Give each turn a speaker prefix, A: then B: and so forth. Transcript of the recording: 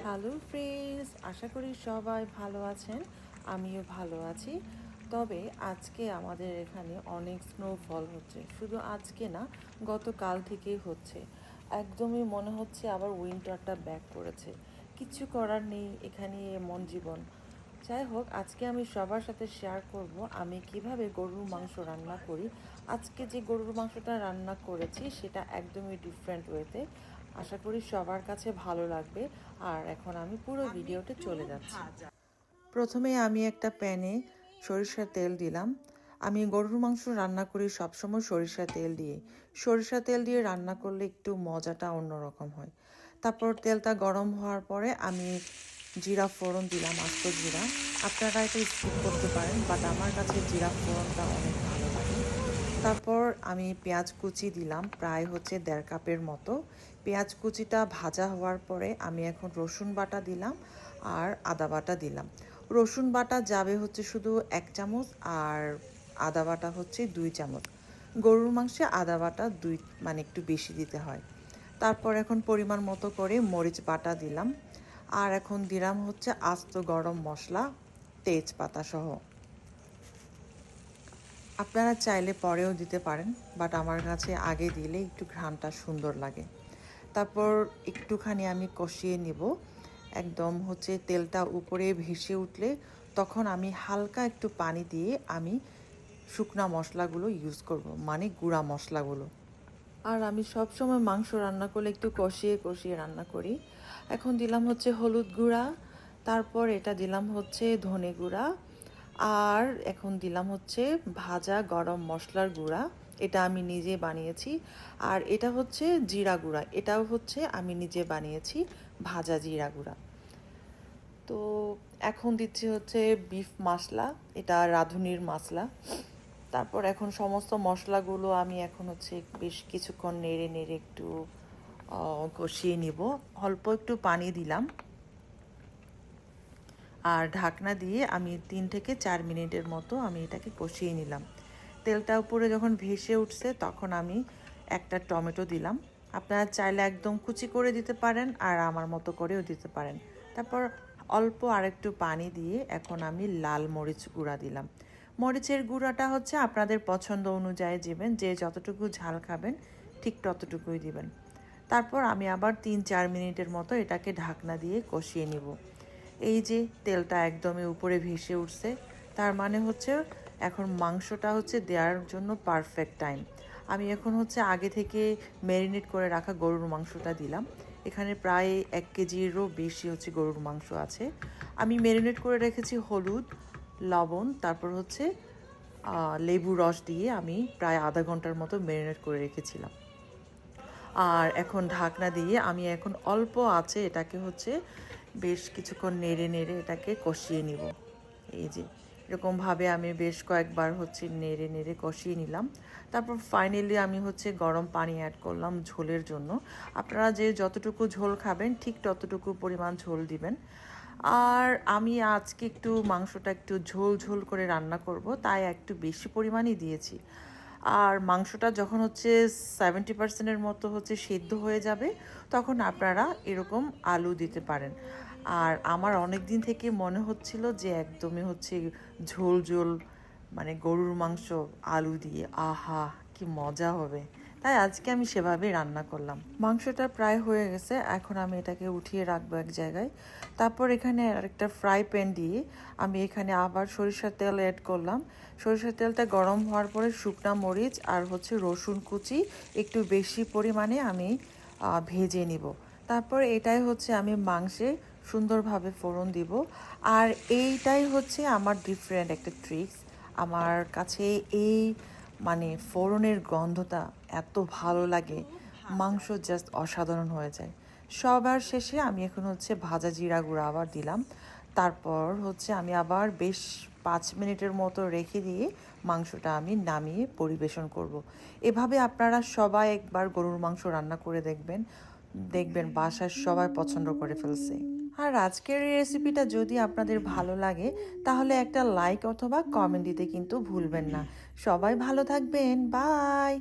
A: Hello friends, আশা করি সবাই ভালো আছেন। আমিও ভালো আছি। তবে আজকে আমাদের এখানে অনেক স্নোফল হচ্ছে। শুধু আজকে না, গতকাল থেকেই হচ্ছে। একদমই মনে হচ্ছে আবার উইন্টারটা ব্যাক করেছে। কিছু করার নেই, এখানে এমন জীবন। যাই হোক, আজকে আমি সবার সাথে শেয়ার করব আমি কিভাবে গরুর মাংস রান্না করি। আজকে যে গরুর মাংসটা রান্না করেছি সেটা একদমই ডিফারেন্ট ওয়েতে। আশা করি সবার কাছে ভালো লাগবে। আর এখন আমি পুরো ভিডিওতে চলে যাচ্ছি। প্রথমে আমি একটা প্যানে সরিষার তেল দিলাম। আমি গরুর মাংস রান্না করি সবসময় সরিষার তেল দিয়ে। সরিষার তেল দিয়ে রান্না করলে একটু মজাটা অন্যরকম হয়। তারপর তেলটা গরম হওয়ার পরে আমি জিরা ফোড়ন দিলাম, আস্ত জিরা। আপনারা এটা স্কিপ করতে পারেন, বাট আমার কাছে জিরা ফোড়নটা অনেক ভালো লাগে। তারপর আমি পেঁয়াজ কুচি দিলাম, প্রায় 1.5 কাপের মতো। পেঁয়াজ কুচিটা ভাজা হওয়ার পরে আমি এখন রসুন বাটা দিলাম আর আদা বাটা দিলাম। রসুন বাটা যাবে শুধু 1 চামচ, আর আদা বাটা 2 চামচ। গরুর মাংসে আদা বাটা মানে একটু বেশি দিতে হয়। তারপর এখন পরিমাণ মতো করে মরিচ বাটা দিলাম। আর এখন দিলাম আস্ত গরম মশলা, তেজপাতা সহ। আপনারা চাইলে পরেও দিতে পারেন, বাট আমার কাছে আগে দিলে একটু ঘ্রাণটা সুন্দর লাগে। তারপর একটুখানি আমি কষিয়ে নিব। একদম তেলটা উপরে ভেসে উঠলে তখন আমি হালকা একটু পানি দিয়ে আমি শুকনা মশলাগুলো ইউজ করব, মানে গুঁড়া মশলাগুলো। আর আমি সব সময় মাংস রান্না করলে একটু কষিয়ে কষিয়ে রান্না করি। এখন দিলাম হলুদ গুঁড়া, তারপর এটা দিলাম ধনে গুঁড়া, আর এখন দিলাম ভাজা গরম মশলার গুঁড়া। এটা আমি নিজে বানিয়েছি। আর এটা জিরা গুঁড়া, এটাও আমি নিজে বানিয়েছি, ভাজা জিরা গুঁড়া। তো এখন দিচ্ছি বিফ মশলা, এটা রাঁধুনির মশলা। তারপর এখন সমস্ত মশলাগুলো আমি এখন বেশ কিছুক্ষণ নেড়ে নেড়ে একটু কষিয়ে নিব। অল্প একটু পানি দিলাম আর ঢাকনা দিয়ে আমি 3 থেকে 4 মিনিটের মতো আমি এটাকে কষিয়ে নিলাম। তেলটা উপরে যখন ভেসে উঠছে তখন আমি একটা টমেটো দিলাম। আপনারা চাইলে একদম কুচি করে দিতে পারেন, আর আমার মতো করেও দিতে পারেন। তারপর অল্প আরেকটু পানি দিয়ে এখন আমি লাল মরিচ গুঁড়া দিলাম। মরিচের গুঁড়াটা আপনাদের পছন্দ অনুযায়ী দিবেন, যে যতটুকু ঝাল খাবেন ঠিক ততটুকুই দিবেন। তারপর আমি আবার 3-4 মিনিটের মতো এটাকে ঢাকনা দিয়ে কষিয়ে নিব। এই যে তেলটা একদমই উপরে ভেসে উঠছে, তার মানে এখন মাংসটা দেওয়ার জন্য পারফেক্ট টাইম। আমি এখন আগে থেকে ম্যারিনেট করে রাখা গরুর মাংসটা দিলাম। এখানে প্রায় 1 কেজিরও বেশি গরুর মাংস আছে। আমি ম্যারিনেট করে রেখেছি হলুদ, লবণ, তারপর লেবু রস দিয়ে আমি প্রায় আধা ঘন্টার মতো ম্যারিনেট করে রেখেছিলাম। আর এখন ঢাকনা দিয়ে আমি এখন অল্প আছে এটাকে বেশ কিছুক্ষণ নেড়ে নেড়ে এটাকে কষিয়ে নিব। এই যে এরকমভাবে আমি বেশ কয়েকবার নেড়ে নেড়ে কষিয়ে নিলাম। তারপর ফাইনালি আমি গরম পানি অ্যাড করলাম ঝোলের জন্য। আপনারা যে যতটুকু ঝোল খাবেন ঠিক ততটুকু পরিমাণ ঝোল দিবেন। আর আমি আজকে একটু মাংসটা একটু ঝোল ঝোল করে রান্না করব, তাই একটু বেশি পরিমাণই দিয়েছি। আর মাংসটা যখন 70%-এর মতো সেদ্ধ হয়ে যাবে, তখন আপনারা এরকম আলু দিতে পারেন। আর আমার অনেক দিন থেকে মনে হচ্ছিল যে একদমই ঝোল ঝোল, মানে গরুর মাংস আলু দিয়ে, আহা কি মজা হবে। তাই আজকে আমি সেভাবেই রান্না করলাম। মাংসটা প্রায় হয়ে গেছে, এখন আমি এটাকে উঠিয়ে রাখবো এক জায়গায়। তারপর এখানে আরেকটা ফ্রাই প্যান দিয়ে আমি এখানে আবার সরিষার তেল অ্যাড করলাম। সরিষার তেলটা গরম হওয়ার পরে শুকনা মরিচ আর রসুন কুচি একটু বেশি পরিমাণে আমি ভেজে নিব। তারপর এটাই আমি মাংসে সুন্দরভাবে ফোড়ন দিব। আর এইটাই আমার ডিফারেন্ট একটা ট্রিক্স। আমার কাছে এই মানে ফোড়নের গন্ধটা এত ভালো লাগে, মাংস জাস্ট অসাধারণ হয়ে যায়। সবার শেষে আমি এখন ভাজা জিরা গুঁড়া আবার দিলাম। তারপর আমি আবার বেশ 5 মিনিটের মতো রেখে দিয়ে মাংসটা আমি নামিয়ে পরিবেশন করব। এভাবে আপনারা সবাই একবার গরুর মাংস রান্না করে দেখবেন, দেখবেন বাসায় সবাই পছন্দ করে ফেলছে। আর আজকের এই রেসিপিটা যদি আপনাদের ভালো লাগে তাহলে একটা লাইক অথবা কমেন্ট দিতে কিন্তু ভুলবেন না। সবাই ভালো থাকবেন, বাই।